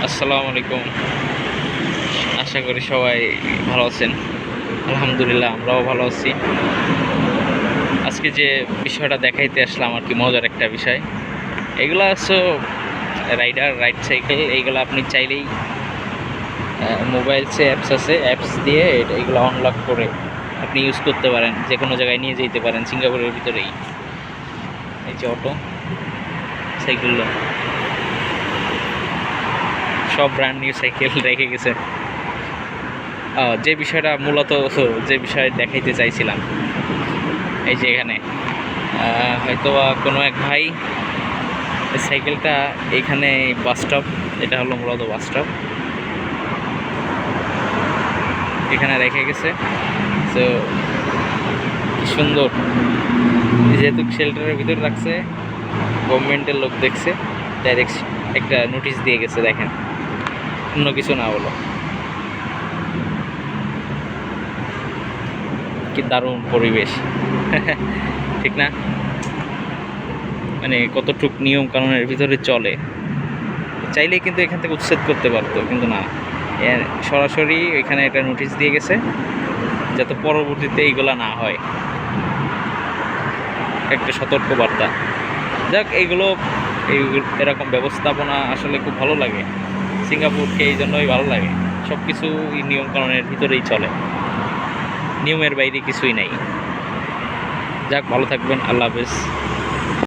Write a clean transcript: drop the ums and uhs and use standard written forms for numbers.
আসসালামু আলাইকুম। আশা করি সবাই ভালো আছেন। আলহামদুলিল্লাহ আমরাও ভালো আছি। আজকে যে বিষয়টা দেখাইতে আসলাম আর কি, মজার একটা বিষয়। এগুলা হচ্ছে রাইড সাইকেল। এইগুলো আপনি চাইলেই মোবাইলসে অ্যাপস আছে, অ্যাপস দিয়ে এইগুলো আনলক করে আপনি ইউজ করতে পারেন, যে কোনো জায়গায় নিয়ে যেতে পারেন সিঙ্গাপুরের ভিতরেই। এই যে অটো সাইকেলগুলো সব ব্র্যান্ড নিউ সাইকেল রেখে গেছে। যে বিষয়টা মূলত যে বিষয় দেখাইতে চাইছিলাম, এই যে এখানে হয়তোবা কোনো এক ভাই সাইকেলটা এখানে বাস স্টপ, এটা হলো মূলত বাস স্টপ, এখানে রেখে গেছে। তো কি সুন্দর, যেহেতু শেল্টারের ভিতরে রাখছে, গভর্নমেন্টের লোক দেখছে, ডাইরেক্ট একটা নোটিশ দিয়ে গেছে। দেখেন, অন্য কিছু না বলো, কি দারুণ পরিবেশ ঠিক না? মানে কতটুক নিয়ম কানুনের ভিতরে চলে, চাইলেই কিন্তু এখান থেকে উচ্ছেদ করতে পারতো, কিন্তু না, সরাসরি এখানে একটা নোটিশ দিয়ে গেছে যাতে পরবর্তীতে এইগুলা না হয়, একটা সতর্ক বার্তা। যাক, এইগুলো এরকম ব্যবস্থাপনা আসলে খুব ভালো লাগে। সিঙ্গাপুরকে এই জন্যই ভালো লাগে, সব কিছু নিয়ম কানুনের ভিতরেই চলে, নিয়মের বাইরে কিছুই নাই। যাক, ভালো থাকবেন, আল্লাহ হাফেজ।